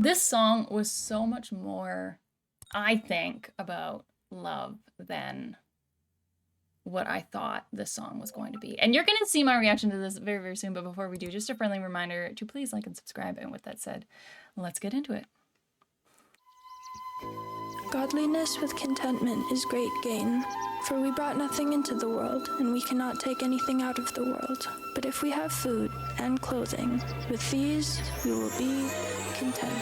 This song was so much more, I think, about love than what I thought this song was going to be. And you're going to see my reaction to this very, very soon. But before we do, just a friendly reminder to please like and subscribe. And with that said, let's get into it. Godliness with contentment is great gain. For we brought nothing into the world, and we cannot take anything out of the world. But if we have food and clothing, with these we will be content.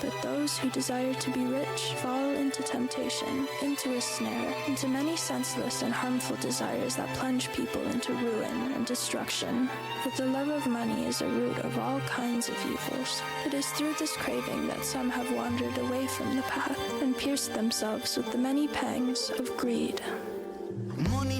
But those who desire to be rich fall into temptation, into a snare, into many senseless and harmful desires that plunge people into ruin and destruction. But the love of money is a root of all kinds of evils. It is through this craving that some have wandered away from the path and pierced themselves with the many pangs of greed. Money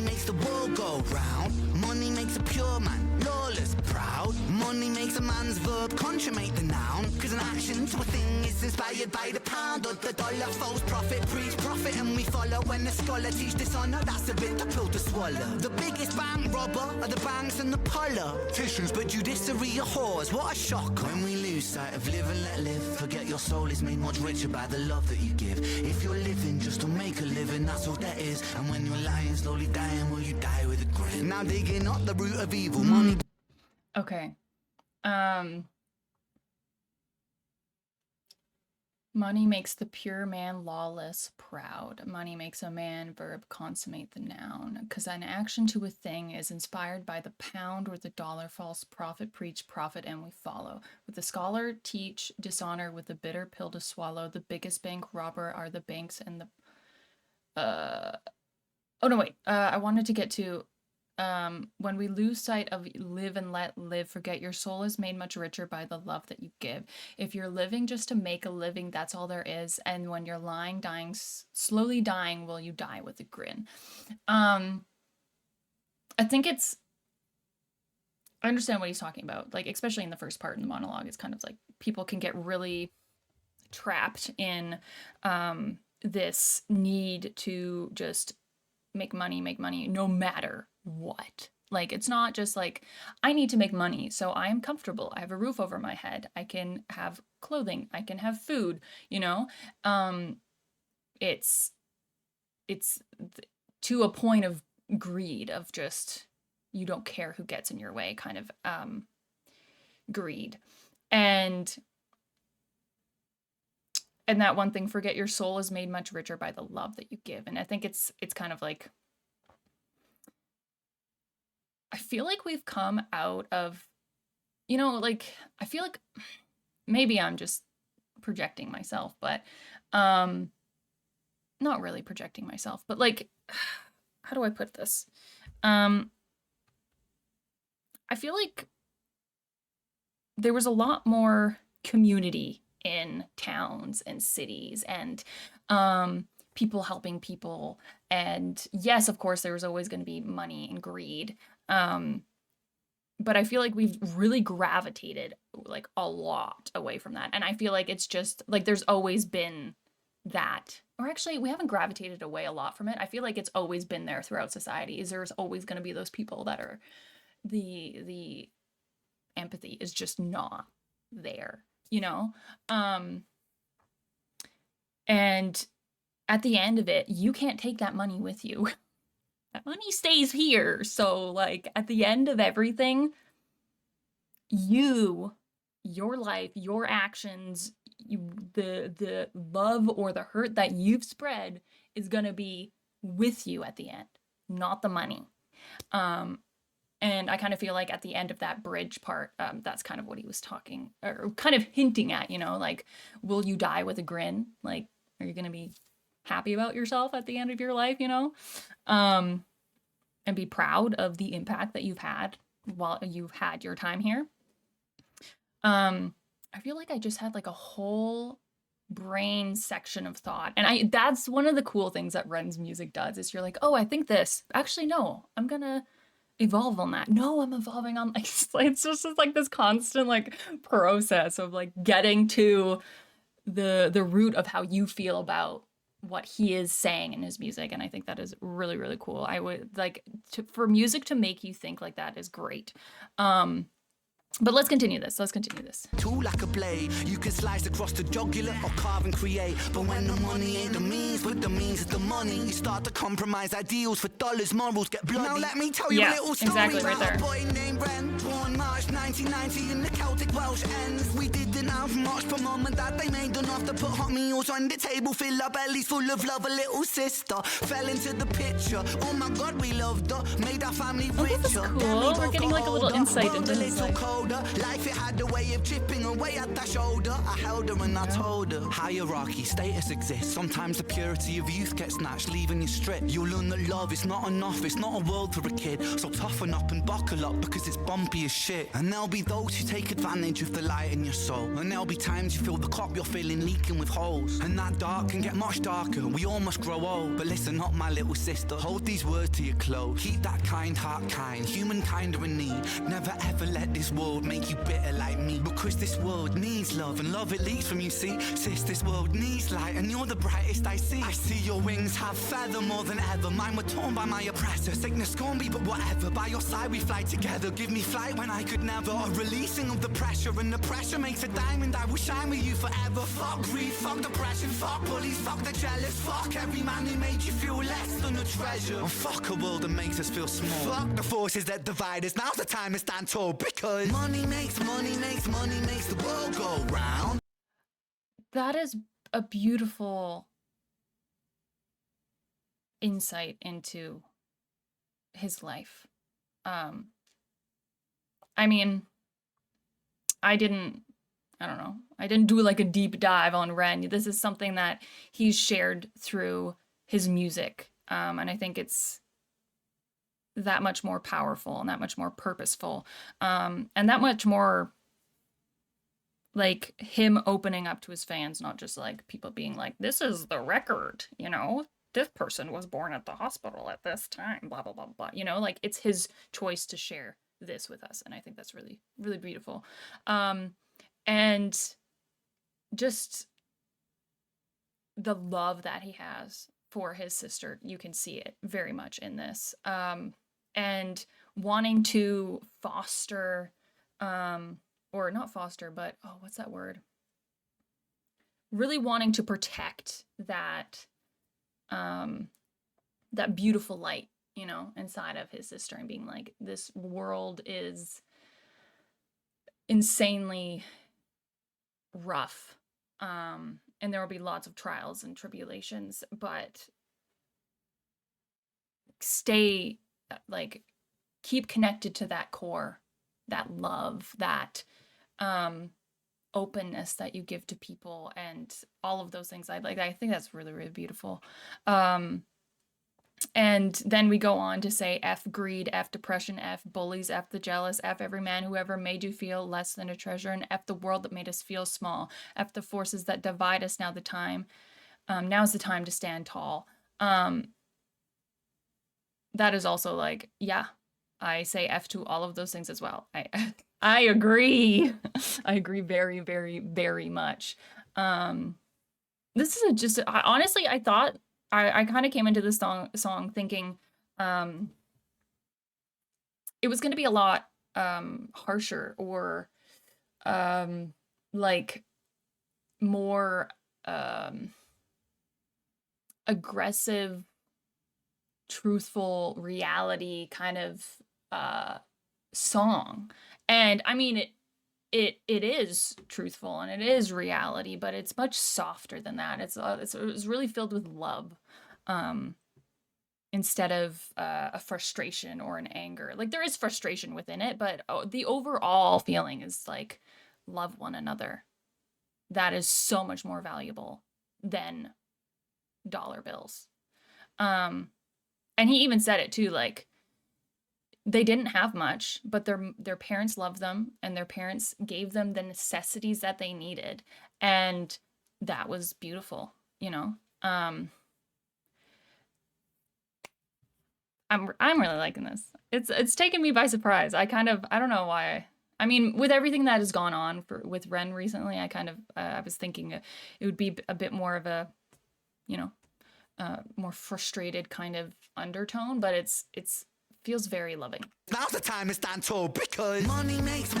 makes the world go round. Money makes a pure man lawless proud. Money makes a man's verb consummate the noun. Cause an action to a thing is inspired by the pound or the dollar. False prophet preach profit and we follow. When the scholar teach dishonor, that's a bitter pill to swallow. The biggest bank robber are the banks and the politicians, but judiciary are whores. What a shock when we lose sight of live and let live. Forget your soul is made much richer by the love that you give. If you're living just to make a living, that's all that is. And when you're lying, slowly dying, will you die with a grin? Now digging up the root of evil, money. Okay. Money makes the pure man lawless proud. Money makes a man verb consummate the noun. Because an action to a thing is inspired by the pound or the dollar. False prophet preach profit and we follow. With the scholar teach dishonor with the bitter pill to swallow. The biggest bank robber are the banks and the oh no wait, I wanted to get to when we lose sight of live and let live, forget your soul is made much richer by the love that you give. If you're living just to make a living, that's all there is. And when you're lying, dying, slowly dying, will you die with a grin? I think I understand what he's talking about. Like, especially in the first part in the monologue, it's kind of like people can get really trapped in this need to just make money no matter what. Like, it's not just like, I need to make money so I am comfortable, I have a roof over my head, I can have clothing, I can have food, you know. It's to a point of greed, of just you don't care who gets in your way kind of greed. And that one thing, forget your soul is made much richer by the love that you give. And I think it's kind of like, I feel like we've come out of, you know, like, I feel like maybe I'm just projecting myself, but not really projecting myself, but like, how do I put this? I feel like there was a lot more community in towns and cities and people helping people. And yes, of course, there was always going to be money and greed. But I feel like we've really gravitated like a lot away from that. And I feel like it's just like there's always been that. Or actually, we haven't gravitated away a lot from it. I feel like it's always been there throughout society. Is there's always going to be those people that are the empathy is just not there, you know? And at the end of it, you can't take that money with you. That money stays here. So, like, at the end of everything, your life, your actions, the love or the hurt that you've spread is going to be with you at the end, not the money. And I kind of feel like at the end of that bridge part, that's kind of what he was talking or kind of hinting at, you know, like, will you die with a grin? Like, are you going to be happy about yourself at the end of your life, you know? And be proud of the impact that you've had while you've had your time here. I feel like I just had like a whole brain section of thought. And that's one of the cool things that Ren's music does is you're like, oh, I think this. Actually, no, I'm gonna evolve on that. No, I'm evolving on like it's just like this constant like process of like getting to the root of how you feel about what he is saying in his music. And I think that is really, really cool. I would like for music to make you think like that is great. But let's continue this. Let's continue this. Tool like a blade, you can slice across the jugular or carve and create. But when the money ain't the means, but the means is the money, you start to compromise ideals for dollars, morals get bloody. Now let me tell you a little story exactly, right about there. a boy named Ren, born March 1990 in the Celtic Welsh ends. We didn't have much, but mum and dad, they made enough to put hot meals on the table, fill our bellies full of love. A little sister fell into the picture. Oh my God, we loved her, made our family richer. This is cool. We're getting like a little insight into his life. Life it had a way of chipping away at that shoulder. I held her and I told her. Hierarchy, status exists. Sometimes the purity of youth gets snatched, leaving you stripped. You'll learn that love is not enough. It's not a world for a kid. So toughen up and buckle up because it's bumpy as shit. And there'll be those who take advantage of the light in your soul. And there'll be times you feel the cup you're filling leaking with holes. And that dark can get much darker. We all must grow old. But listen up, my little sister. Hold these words to your close. Keep that kind heart kind. Humankind are in need. Never ever let this world make you bitter like me, because this world needs love and love it leads from you, see. Sis, this world needs light and you're the brightest I see. I see your wings have feather more than ever. Mine were torn by my oppressor. Sickness scorn me, but whatever. By your side we fly together. Give me flight when I could never. A releasing of the pressure, and the pressure makes a diamond. I will shine with you forever. Fuck greed, fuck depression, fuck bullies, fuck the jealous. Fuck every man who made you feel less than a treasure. And fuck a world that makes us feel small. Fuck the forces that divide us. Now's the time to stand tall, because money makes the world go round. That is a beautiful insight into his life. I mean, I didn't do like a deep dive on Ren. This is something that he's shared through his music. And I think it's that much more powerful and that much more purposeful. And that much more like him opening up to his fans, not just like people being like, this is the record, you know, this person was born at the hospital at this time, blah, blah, blah, blah. You know, like it's his choice to share this with us. And I think that's really, really beautiful. And just the love that he has for his sister, you can see it very much in this. And wanting to foster, or not foster, but, oh, what's that word? Really wanting to protect that, that beautiful light, you know, inside of his sister, and being like, this world is insanely rough. And there will be lots of trials and tribulations, but stay, like, keep connected to that core, that love, that openness that you give to people, and all of those things. I think that's really, really beautiful. And then we go on to say F greed, F depression, F bullies, F the jealous, F every man who ever made you feel less than a treasure, and F the world that made us feel small, F the forces that divide us. Now's the time to stand tall. That is also like, yeah, I say F to all of those things as well. I agree. I agree very, very, very much. This is honestly, I thought, I kind of came into this song thinking it was going to be a lot harsher, or like more aggressive, truthful, reality kind of song. And I mean, it is truthful and it is reality, but it's much softer than that. It's really filled with love, instead of a frustration or an anger. Like, there is frustration within it, but the overall feeling is like, love one another. That is so much more valuable than dollar bills. And he even said it too, like, they didn't have much, but their parents loved them, and their parents gave them the necessities that they needed, and that was beautiful, you know. I'm really liking this. It's taken me by surprise. I don't know why. I mean, with everything that has gone on with Ren recently, I was thinking it would be a bit more of a, you know, more frustrated kind of undertone, but it's feels very loving. Now's the time to stand tall because money makes the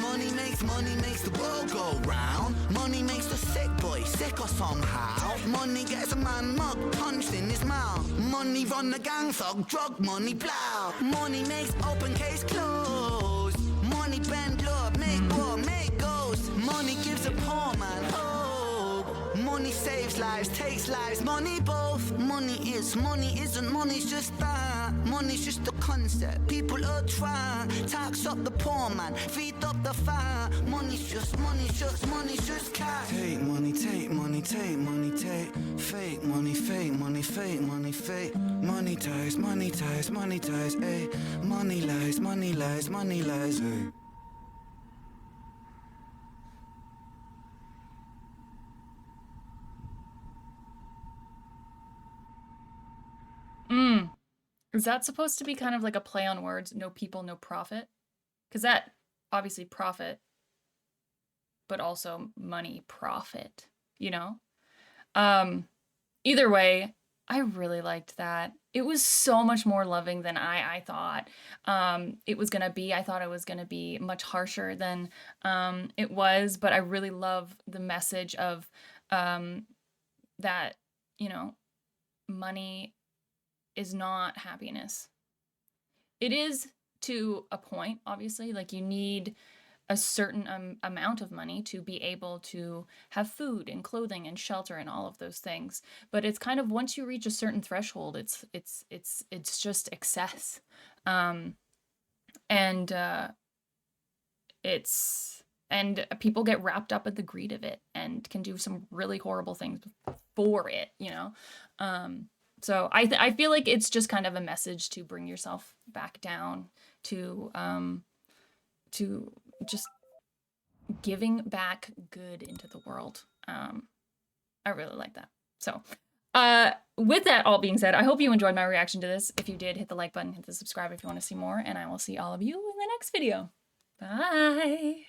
world go round. Money makes the sick boy sicker somehow. Money gets a man mug punched in his mouth. Money run the gang thug, drug money blow. Money makes open case close. Money bend love, make war, make ghosts. Money gives a poor man hope. Money saves lives, takes lives, money both. Money is, money isn't, money's just that. Money's just a concept, people are trying. Tax up the poor man, feed up the fire. Money's just cash. Take money, take money, take money, take. Fake money, fake money, fake money, fake. Money ties, money ties, money ties, ayy. Money lies, money lies, money lies, ayy. Is that supposed to be kind of like a play on words? No people, no profit? Because that, obviously profit, but also money profit, you know? Either way, I really liked that. It was so much more loving than I thought it was gonna be. I thought it was gonna be much harsher than it was, but I really love the message of that, you know, money is not happiness. It is to a point, obviously, like you need a certain amount of money to be able to have food and clothing and shelter and all of those things. But it's kind of once you reach a certain threshold, it's just excess, and people get wrapped up in the greed of it and can do some really horrible things for it, you know. So I feel like it's just kind of a message to bring yourself back down to just giving back good into the world. I really like that. So with that all being said, I hope you enjoyed my reaction to this. If you did, hit the like button, hit the subscribe if you want to see more, and I will see all of you in the next video. Bye.